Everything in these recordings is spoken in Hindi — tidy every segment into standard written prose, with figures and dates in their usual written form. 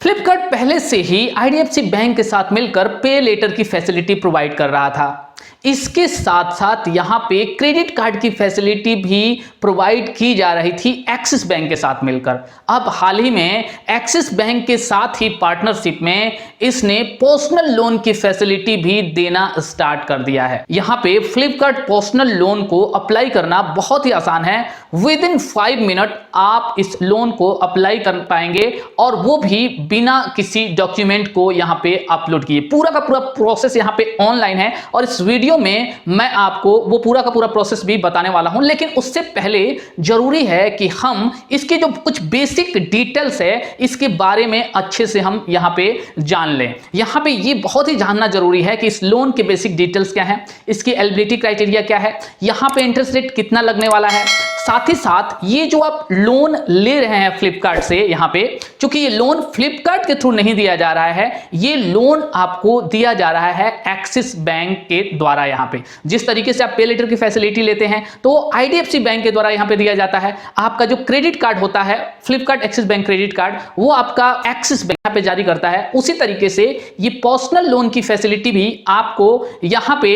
फ्लिपकार्ट पहले से ही आईडीएफसी बैंक के साथ मिलकर पे लेटर की फैसिलिटी प्रोवाइड कर रहा था। इसके साथ साथ यहां पे क्रेडिट कार्ड की फैसिलिटी भी प्रोवाइड की जा रही थी एक्सिस बैंक के साथ मिलकर। अब हाल ही में एक्सिस बैंक के साथ ही पार्टनरशिप में इसने पर्सनल लोन की फैसिलिटी भी देना स्टार्ट कर दिया है। यहां पे फ्लिपकार्ट पर्सनल लोन को अप्लाई करना बहुत ही आसान है। विद इन 5 मिनट आप इस लोन को अप्लाई कर पाएंगे और वो भी बिना किसी डॉक्यूमेंट को यहां पे अपलोड किए। पूरा का पूरा प्रोसेस यहां पे ऑनलाइन है और इस वीडियो में मैं आपको वो पूरा का पूरा प्रोसेस भी बताने वाला हूं। लेकिन उससे पहले जरूरी है कि हम इसके जो कुछ बेसिक डिटेल्स है इसके बारे में अच्छे से हम यहां पे जान लें। यहां पे ये बहुत ही जानना जरूरी है कि इस लोन के बेसिक डिटेल्स क्या है, इसकी एलिजिबिलिटी क्राइटेरिया क्या है, यहां पे इंटरेस्ट रेट कितना लगने वाला है। साथ ही साथ ये जो आप लोन ले रहे हैं फ्लिपकार्ट से, यहां पे चूंकि ये लोन फ्लिपकार्ट के थ्रू नहीं दिया जा रहा है, ये लोन आपको दिया जा रहा है एक्सिस बैंक के द्वारा। यहां पे जिस तरीके से आप पे लेटर की फैसिलिटी लेते हैं तो आईडीएफसी बैंक के द्वारा यहां पे दिया जाता है। आपका जो क्रेडिट कार्ड होता है Flipkart axis bank credit card, वो आपका एक्सिस बैंक यहां पे जारी करता है। उसी तरीके से ये पर्सनल लोन की फैसिलिटी भी आपको यहां पे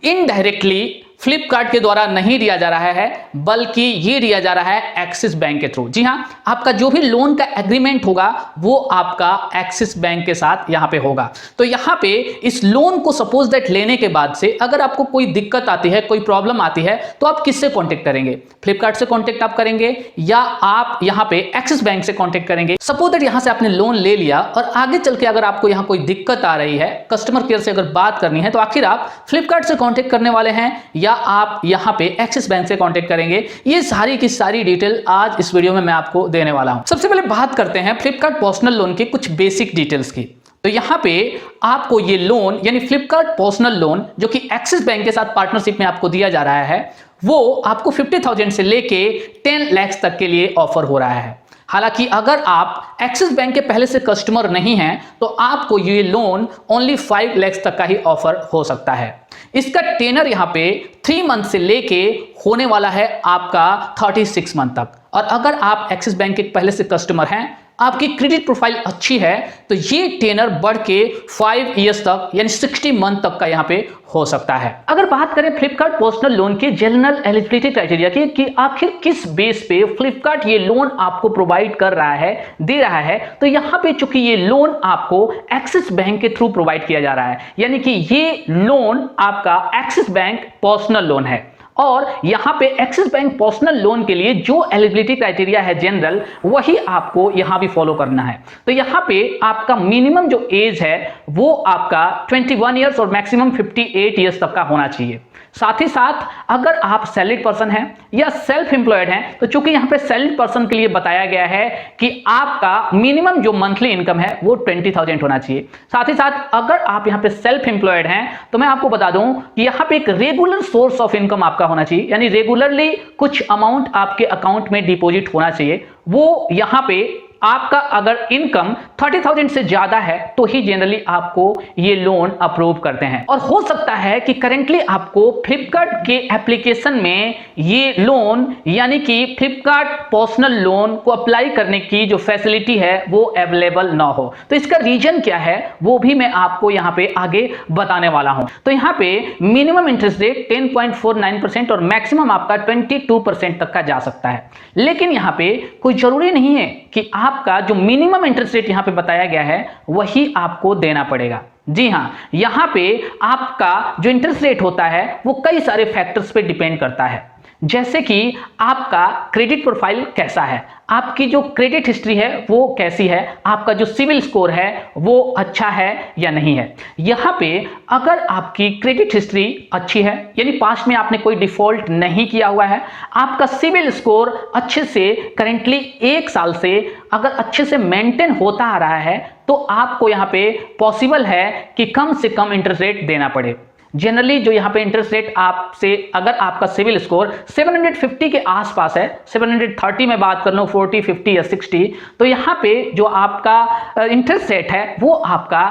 इनडायरेक्टली फ्लिपकार्ट के द्वारा नहीं दिया जा रहा है, बल्कि ये दिया जा रहा है एक्सिस बैंक के थ्रू। जी हां, आपका जो भी लोन का एग्रीमेंट होगा वो आपका एक्सिस बैंक के साथ यहां पे होगा। तो यहां पे इस लोन को सपोज दैट लेने के बाद से अगर आपको कोई दिक्कत आती है, कोई प्रॉब्लम आती है, तो आप किससे कांटेक्ट करेंगे? फ्लिपकार्ट से कांटेक्ट आप करेंगे या आप यहां पे एक्सिस बैंक से कांटेक्ट करेंगे? सपोज दैट यहां से आपने लोन ले लिया और आगे चल के अगर आपको यहां कोई दिक्कत आ रही है, कस्टमर केयर से अगर बात करनी है, तो आखिर आप फ्लिपकार्ट से कांटेक्ट करने वाले हैं या आप यहां पे एक्सिस बैंक से कांटेक्ट करेंगे? ये सारी की सारी डिटेल आज इस वीडियो में मैं आपको देने वाला हूं। सबसे पहले बात करते हैं फ्लिपकार्ट पर्सनल लोन के कुछ बेसिक डिटेल्स की। तो यहां पे आपको ये लोन यानी फ्लिपकार्ट पर्सनल लोन जो कि एक्सिस बैंक के साथ पार्टनरशिप में आपको दिया जा रहा है, वो आपको 50,000 से लेके 10 लाख तक के लिए ऑफर हो रहा है। हालांकि अगर आप एक्सिस बैंक के पहले से कस्टमर नहीं हैं तो आपको ये लोन ओनली 5 लाख तक का ही ऑफर हो सकता है। इसका टेनर यहां पे 3 मंथ से लेके होने वाला है आपका 36 मंथ तक। और अगर आप एक्सिस बैंक के पहले से कस्टमर हैं, आपकी क्रेडिट प्रोफाइल अच्छी है, तो ये टेनर बढ़ के 5 इयर्स तक यानी 60 मंथ तक का यहां पे हो सकता है। अगर बात करें फ्लिपकार्ट पर्सनल लोन के जनरल एलिजिबिलिटी क्राइटेरिया की कि आखिर किस बेस पे फ्लिपकार्ट ये लोन आपको प्रोवाइड कर रहा है, दे रहा है, तो यहां पे चूंकि ये लोन आपको एक्सिस बैंक के थ्रू प्रोवाइड किया जा रहा है, यानी कि ये लोन आपका एक्सिस बैंक पर्सनल लोन है। और यहां पे एक्सिस बैंक पर्सनल लोन के लिए जो एलिजिबिलिटी क्राइटेरिया है जनरल, वही आपको यहां भी फॉलो करना है। तो यहां पे आपका मिनिमम जो एज है वो आपका 21 इयर्स और मैक्सिमम 58 इयर्स तक का होना चाहिए। साथ ही साथ अगर आप सैलरीड पर्सन हैं या सेल्फ एम्प्लॉयड हैं, तो चूंकि यहां पे सैलरीड पर्सन के लिए बताया गया है कि आपका मिनिमम जो मंथली इनकम है वो 20,000 होना चाहिए। साथ ही साथ अगर आप यहां पे सेल्फ एम्प्लॉयड हैं तो मैं आपको बता दूं कि यहां पे एक रेगुलर सोर्स ऑफ इनकम आपका होना चाहिए, यानी रेगुलरली कुछ अमाउंट आपके अकाउंट में डिपॉजिट होना चाहिए। वो यहां पे आपका अगर इनकम 30,000 से ज्यादा है तो ही जनरली आपको ये लोन अप्रूव करते हैं। और हो सकता है कि करेंटली आपको फ्लिपकार्ट के एप्लीकेशन में ये लोन यानी कि फ्लिपकार्ट पर्सनल लोन को अप्लाई करने की जो फैसिलिटी है वो अवेलेबल ना हो। तो इसका रीजन क्या है वो भी मैं आपको यहां पे आगे बताने वाला हूं। तो यहां पे मिनिमम इंटरेस्ट रेट 10.49% और मैक्सिमम आपका 22% तक का जा सकता है। लेकिन यहां पे कोई जरूरी नहीं है कि आपका जो मिनिमम इंटरेस्ट रेट यहां पे बताया गया है वही आपको देना पड़ेगा। जी हां, यहां पे आपका जो इंटरेस्ट रेट होता है वो कई सारे फैक्टर्स पे डिपेंड करता है, जैसे कि आपका क्रेडिट प्रोफाइल कैसा है, आपकी जो क्रेडिट हिस्ट्री है वो कैसी है, आपका जो सिविल स्कोर है वो अच्छा है या नहीं है। यहां पे अगर आपकी क्रेडिट हिस्ट्री अच्छी है, यानी पास्ट में आपने कोई डिफॉल्ट नहीं किया हुआ है, आपका सिविल स्कोर अच्छे से करेंटली 1 साल से अगर अच्छे से मेंटेन होता आ रहा है, तो आपको यहां पे पॉसिबल है कि कम से कम इंटरेस्ट रेट देना पड़े। जनरली जो यहाँ पे इंटरेस्ट रेट आपसे, अगर आपका सिविल स्कोर 750 के आसपास है, 730 में बात कर लो, 40, 50 या 60, तो यहाँ पे जो आपका इंटरेस्ट रेट है वो आपका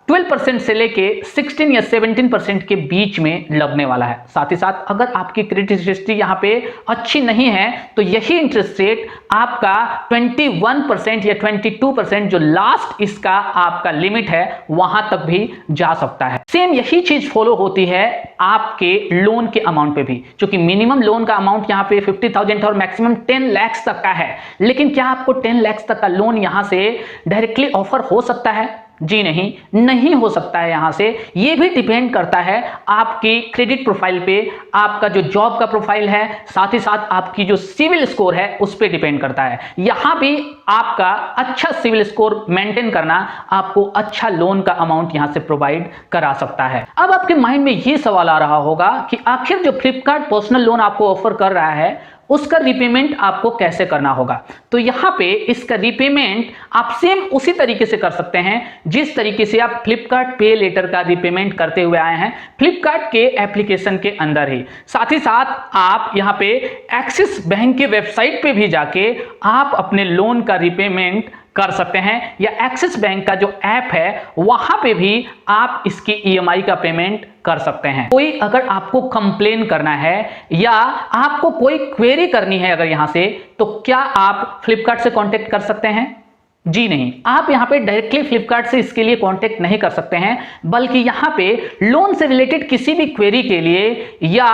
12% से लेके 16 या 17% के बीच में लगने वाला है। साथ ही साथ अगर आपकी क्रेडिट हिस्ट्री यहाँ पे अच्छी नहीं है तो यही इंटरेस्ट रेट आपका 21% या 22% जो लास्ट इसका आपका लिमिट है वहां तक भी जा सकता है। सेम यही चीज फॉलो होती है आपके लोन के अमाउंट पे भी, क्योंकि मिनिमम लोन का अमाउंट यहाँ पे 50,000 और मैक्सिमम 10 लाख तक का है। लेकिन क्या आपको 10 लाख तक का लोन यहां से डायरेक्टली ऑफर हो सकता है? जी नहीं हो सकता है। यहां से ये भी डिपेंड करता है आपकी क्रेडिट प्रोफाइल पे, आपका जो जॉब का प्रोफाइल है, साथ ही साथ आपकी जो सिविल स्कोर है उस पे डिपेंड करता है। यहां भी आपका अच्छा सिविल स्कोर मेंटेन करना आपको अच्छा लोन का अमाउंट यहां से प्रोवाइड करा सकता है। अब आपके माइंड में ये सवाल आ रहा होगा कि आखिर जो फ्लिपकार्ट पर्सनल लोन आपको ऑफर कर रहा है उसका रिपेमेंट आपको कैसे करना होगा? तो यहां पे इसका रिपेमेंट आप सेम उसी तरीके से कर सकते हैं जिस तरीके से आप फ्लिपकार्ट पे लेटर का रिपेमेंट करते हुए आए हैं फ्लिपकार्ट के एप्लीकेशन के अंदर ही। साथ ही साथ आप यहां पे एक्सिस बैंक के वेबसाइट पे भी जाके आप अपने लोन का रिपेमेंट कर सकते हैं, या एक्सिस बैंक का जो ऐप है वहां पे भी आप इसकी ईएमआई का पेमेंट कर सकते हैं। कोई अगर आपको कंप्लेन करना है या आपको कोई क्वेरी करनी है अगर यहां से, तो क्या आप फ्लिपकार्ट से कांटेक्ट कर सकते हैं? जी नहीं, आप यहां पे डायरेक्टली फ्लिपकार्ट से इसके लिए कांटेक्ट नहीं कर सकते हैं, बल्कि यहां पे लोन से रिलेटेड किसी भी क्वेरी के लिए या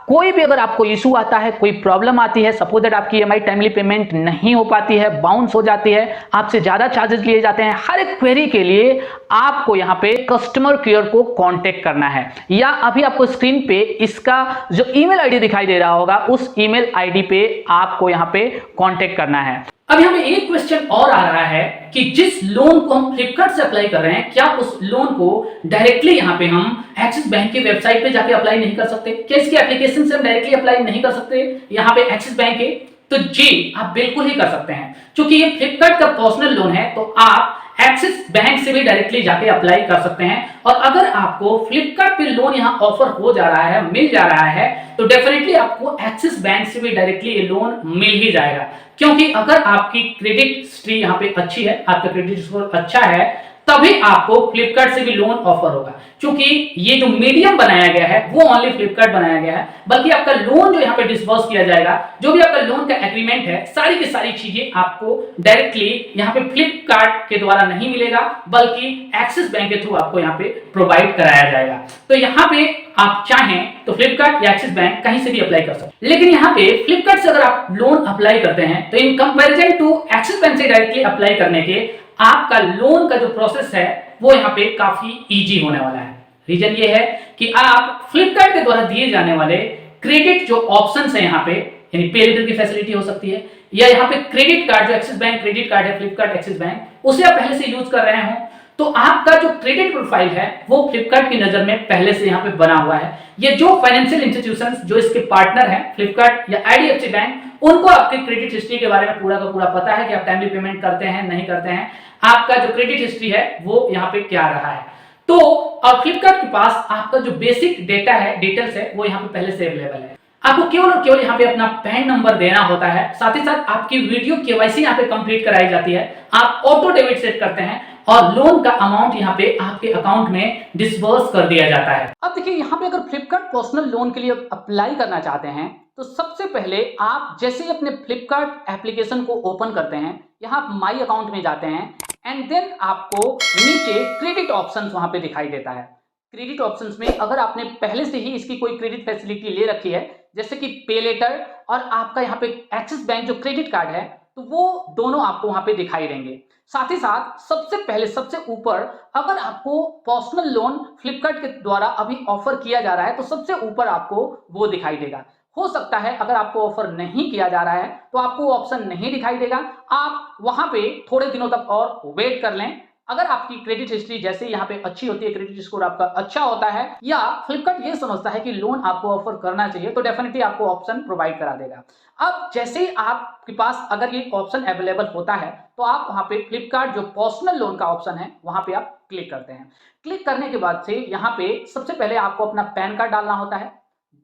कोई भी अगर आपको इशू आता है, कोई प्रॉब्लम आती है, सपोज दैट आपकी ईएमआई टाइमली पेमेंट नहीं हो पाती है, बाउंस हो जाती है, आपसे ज्यादा चार्जेस लिए जाते हैं, हर एक क्वेरी के लिए आपको यहां पे कस्टमर केयर को कांटेक्ट करना है। या अभी आपको स्क्रीन पे इसका जो ईमेल आईडी दिखाई दे रहा होगा उस ईमेल आईडी पे आपको यहां पे कांटेक्ट करना है। अब यहाँ पे एक क्वेश्चन और आ रहा है कि जिस लोन को हम फ्लिपकार्ट से अप्लाई कर रहे हैं, क्या उस लोन को डायरेक्टली यहाँ पे हम एक्सिस बैंक की वेबसाइट पे जाके अप्लाई नहीं कर सकते? क्या इसके एप्लीकेशन से हम डायरेक्टली अप्लाई नहीं कर सकते यहाँ पे एक्सिस बैंक के? तो जी, आप बिल्कुल ही कर सकते हैं। क्योंकि ये फ्लिपकार्ट का पर्सनल लोन है तो आप एक्सिस बैंक से भी डायरेक्टली जाके अप्लाई कर सकते हैं। और अगर आपको फ्लिपकार्ट पे लोन यहाँ ऑफर हो जा रहा है, मिल जा रहा है, तो डेफिनेटली आपको एक्सिस बैंक से भी डायरेक्टली ये लोन मिल ही जाएगा। क्योंकि अगर आपकी क्रेडिट हिस्ट्री यहाँ पे अच्छी है, आपका क्रेडिट स्कोर अच्छा है, तभी आपको फ्लिपकार्ट से भी लोन ऑफर होगा। क्योंकि ये जो मीडियम बनाया गया है वो ओनली फ्लिपकार्ट बनाया गया है, बल्कि आपका लोन जो यहाँ पे डिस्बर्स किया जाएगा, जो भी आपका लोन का एग्रीमेंट है, सारी की सारी चीजें आपको डायरेक्टली यहाँ पे फ्लिपकार्ट के द्वारा नहीं मिलेगा, बल्कि एक्सिस बैंक के थ्रू आपको यहाँ पे प्रोवाइड कराया जाएगा। तो यहाँ पे आप चाहें तो फ्लिपकार्ट या एक्सिस बैंक कहीं से भी अप्लाई कर सकते हैं। लेकिन यहाँ पे फ्लिपकार्ट से अगर आप लोन अप्लाई करते हैं तो in comparison to Axis bank से डायरेक्टली अप्लाई करने के आपका लोन का जो प्रोसेस है वो यहाँ पे काफी इजी होने वाला है। रीजन ये है कि आप फ्लिपकार्ट के द्वारा दिए जाने वाले क्रेडिट जो ऑप्शंस है यहाँ पे, यानी पे लेटर की फैसिलिटी हो सकती है, या यहाँ पे क्रेडिट कार्ड जो एक्सिस बैंक क्रेडिट कार्ड है फ्लिपकार्ट एक्सिस बैंक, उसे आप पहले से यूज कर रहे हो, तो आपका जो क्रेडिट प्रोफाइल है वो फ्लिपकार्ट की नजर में पहले से यहाँ पे बना हुआ है। ये जो फाइनेंशियल इंस्टीट्यूशंस जो इसके पार्टनर हैं फ्लिपकार्ट या आईडीएफसी बैंक, उनको आपके क्रेडिट हिस्ट्री के बारे में पूरा का पूरा पता है कि आप टाइमली पेमेंट करते हैं नहीं करते हैं, आपका जो क्रेडिट हिस्ट्री है वो यहाँ पे क्या रहा है। तो अब फ्लिपकार्ट के पास आपका जो बेसिक डेटा है, डिटेल्स है, वो यहाँ पे पहले से अवेलेबल है। आपको केवल और केवल यहाँ पे अपना पैन नंबर देना होता है, साथ ही साथ आपकी वीडियो केवाईसी यहाँ पे कंप्लीट कराई जाती है, आप ऑटो डेबिट सेट करते हैं और लोन का अमाउंट यहाँ पे आपके अकाउंट में डिस्बर्स कर दिया जाता है। अब देखिए यहाँ पे अगर फ्लिपकार्ट पर्सनल लोन के लिए अप्लाई करना चाहते हैं तो सबसे पहले आप जैसे ही अपने फ्लिपकार्ट एप्लीकेशन को ओपन करते हैं, यहाँ माई अकाउंट में जाते हैं एंड देन आपको नीचे क्रेडिट ऑप्शंस वहां पे दिखाई देता है। क्रेडिट ऑप्शंस में अगर आपने पहले से ही इसकी कोई क्रेडिट फैसिलिटी ले रखी है, जैसे कि पे लेटर और आपका यहाँ पे एक्सिस बैंक जो क्रेडिट कार्ड है, तो वो दोनों आपको वहां पे दिखाई देंगे। साथ ही साथ सबसे पहले सबसे ऊपर अगर आपको पर्सनल लोन फ्लिपकार्ट के द्वारा अभी ऑफर किया जा रहा है तो सबसे ऊपर आपको वो दिखाई देगा। हो सकता है अगर आपको ऑफर नहीं किया जा रहा है तो आपको ऑप्शन नहीं दिखाई देगा, आप वहां पे थोड़े दिनों तक और वेट कर लें। अगर आपकी क्रेडिट हिस्ट्री जैसे यहाँ पे अच्छी होती है, क्रेडिट स्कोर आपका अच्छा होता है, या फ्लिपकार्ट ये समझता है कि लोन आपको ऑफर करना चाहिए, तो डेफिनेटली आपको ऑप्शन प्रोवाइड करा देगा। अब जैसे ही आपके पास अगर ये ऑप्शन अवेलेबल होता है तो आप वहां पे फ्लिपकार्ट जो पर्सनल लोन का ऑप्शन है वहां पे आप क्लिक करते हैं। क्लिक करने के बाद से यहाँ पे सबसे पहले आपको अपना पैन कार्ड डालना होता है,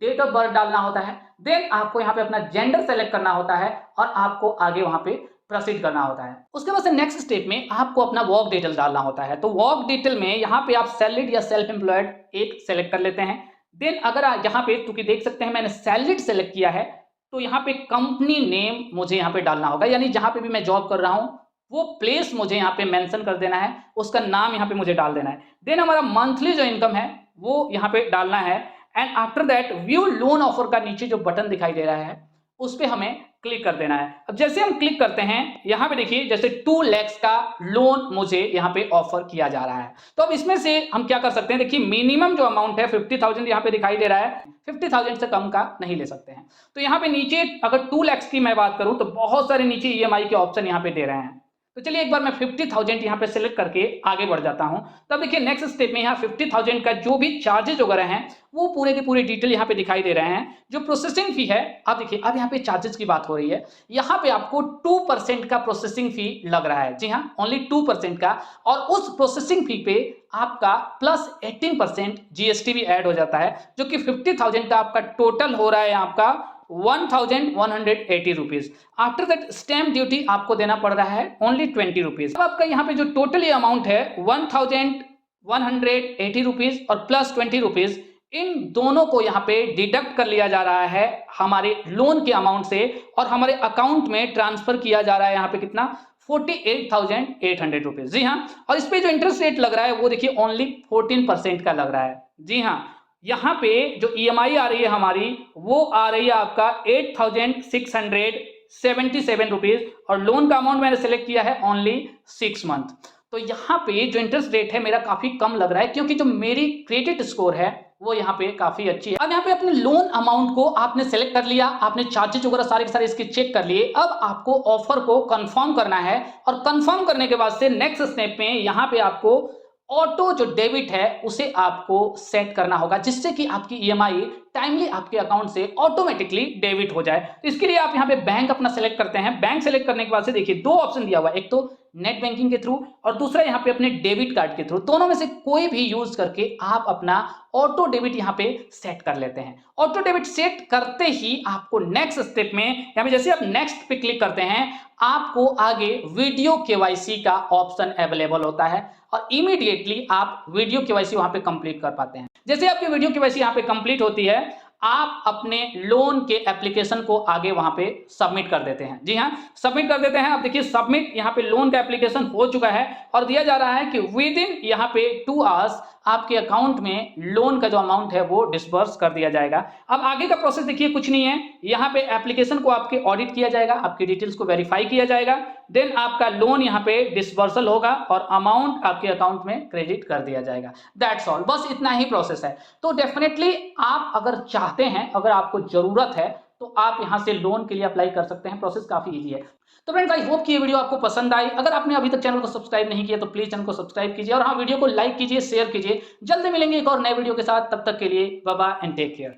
डेट ऑफ बर्थ डालना होता है, देन आपको यहाँ पे अपना जेंडर सेलेक्ट करना होता है और आपको आगे वहां पे प्रोसीड करना होता है। उसके बाद से नेक्स्ट स्टेप में आपको अपना वर्क डिटेल डालना होता है। तो वर्क डिटेल में यहाँ पे आप सैलरीड या सेल्फ एम्प्लॉयड एक सेलेक्ट कर लेते हैं। देन अगर यहाँ पे क्योंकि देख सकते हैं मैंने सैलरीड सेलेक्ट किया है, तो यहाँ पे कंपनी नेम मुझे यहाँ पे डालना होगा, यानी जहाँ पे भी मैं जॉब कर रहा हूँ वो प्लेस मुझे यहाँ पे मेंशन कर देना है, उसका नाम यहाँ पे मुझे डाल देना है। देन हमारा मंथली जो इनकम है वो यहाँ पे डालना है। And after that view loan offer का नीचे जो बटन दिखाई दे रहा है उस पर हमें क्लिक कर देना है। अब जैसे हम क्लिक करते हैं यहाँ पे देखिए जैसे 2 लाख का लोन मुझे यहाँ पे ऑफर किया जा रहा है। तो अब इसमें से हम क्या कर सकते हैं, देखिए मिनिमम जो अमाउंट है 50,000 यहाँ पे दिखाई दे रहा है, 50,000 से कम का नहीं ले सकते हैं। तो यहाँ पे नीचे अगर 2 लाख की मैं बात करूं तो बहुत सारे नीचे ईएमआई के ऑप्शन यहाँ पे दे रहे हैं। तो चलिए एक बार मैं 50,000 यहाँ पे सिलेक्ट करके आगे बढ़ जाता हूं। तब देखिए नेक्स्ट स्टेप में यहाँ 50,000 का जो भी चार्जेज वगैरह हैं वो पूरे के पूरे डिटेल यहाँ पे दिखाई दे रहे हैं। जो प्रोसेसिंग फी है, अब देखिए अब यहाँ पे चार्जेस की बात हो रही है, यहाँ पे आपको 2% का प्रोसेसिंग फी लग रहा है। जी हाँ, ओनली 2% का। और उस प्रोसेसिंग फी पे आपका प्लस 18% जीएसटी भी ऐड हो जाता है, जो कि 50,000 का आपका टोटल हो रहा है आपका 1,180 rupees. After that stamp duty आपको देना पड़ रहा है ओनली 20 रुपीज। अब आपका यहाँ पे जो टोटल अमाउंट है 1,180 रुपीज और प्लस 20 रुपीज, इन दोनों को यहाँ पे डिडक्ट कर लिया जा रहा है हमारे लोन के अमाउंट से और हमारे अकाउंट में ट्रांसफर किया जा रहा है यहाँ पे कितना 48,800 रुपीज। जी हाँ, और इस पे जो इंटरेस्ट रेट लग रहा है वो देखिए ओनली 14% का लग रहा है। जी हाँ, यहाँ पे जो ईएमआई आ रही है हमारी वो आ रही है आपका 8,677 रुपीज और लोन का अमाउंट मैंने सेलेक्ट किया है ओनली 6 मंथ। तो यहाँ पे जो इंटरेस्ट रेट है मेरा काफी कम लग रहा है, क्योंकि जो मेरी क्रेडिट स्कोर है वो यहाँ पे काफी अच्छी है। अब यहाँ पे अपने लोन अमाउंट को आपने सेलेक्ट कर लिया, आपने चार्जेस वगैरह सारे के सारे इसके चेक कर लिए। अब आपको ऑफर को कंफर्म करना है और कंफर्म करने के बाद से नेक्स्ट स्टेप में यहाँ पे आपको ऑटो जो डेबिट है उसे आपको सेट करना होगा, जिससे कि आपकी ईएमआई टाइमली आपके अकाउंट से ऑटोमेटिकली डेबिट हो जाए। तो इसके लिए आप यहाँ पे बैंक अपना सेलेक्ट करते हैं। बैंक सेलेक्ट करने के बाद से देखिए 2 ऑप्शन दिया हुआ है, एक तो नेट बैंकिंग के थ्रू और दूसरा यहाँ पे अपने डेबिट कार्ड के थ्रू। दोनों में से कोई भी यूज करके आप अपना ऑटो डेबिट यहाँ पे सेट कर लेते हैं। ऑटो डेबिट सेट करते ही आपको नेक्स्ट स्टेप में यहाँ पे जैसे आप नेक्स्ट पे क्लिक करते हैं आपको आगे वीडियो केवाईसी का ऑप्शन अवेलेबल होता है और इमीडिएटली आप वीडियो केवाईसी वहां पे कंप्लीट कर पाते हैं। जैसे आपकी वीडियो केवाईसी यहाँ पे कंप्लीट होती है आप अपने लोन के एप्लीकेशन को आगे वहां पे सबमिट कर देते हैं। जी हाँ, सबमिट कर देते हैं। आप देखिए सबमिट यहाँ पे लोन का एप्लीकेशन हो चुका है और दिया जा रहा है कि विद इन यहाँ पे 2 आवर्स आपके अकाउंट में लोन का जो अमाउंट है वो डिस्बर्स कर दिया जाएगा। अब आगे का प्रोसेस देखिए कुछ नहीं है, यहाँ पे एप्लीकेशन को आपके ऑडिट किया जाएगा, आपकी डिटेल्स को वेरीफाई किया जाएगा, देन आपका लोन यहाँ पे डिस्बर्सल होगा और अमाउंट आपके अकाउंट में क्रेडिट कर दिया जाएगा। दैट्स ऑल, बस इतना ही प्रोसेस है। तो डेफिनेटली आप अगर चाहते हैं, अगर आपको जरूरत है तो आप यहां से लोन के लिए अप्लाई कर सकते हैं। प्रोसेस काफी इजी है। तो फ्रेंड्स आई होप कि ये वीडियो आपको पसंद आई। अगर आपने अभी तक चैनल को सब्सक्राइब नहीं किया तो प्लीज चैनल को सब्सक्राइब कीजिए और हाँ वीडियो को लाइक कीजिए, शेयर कीजिए। जल्दी मिलेंगे एक और नए वीडियो के साथ, तब तक के लिए bye bye and take care.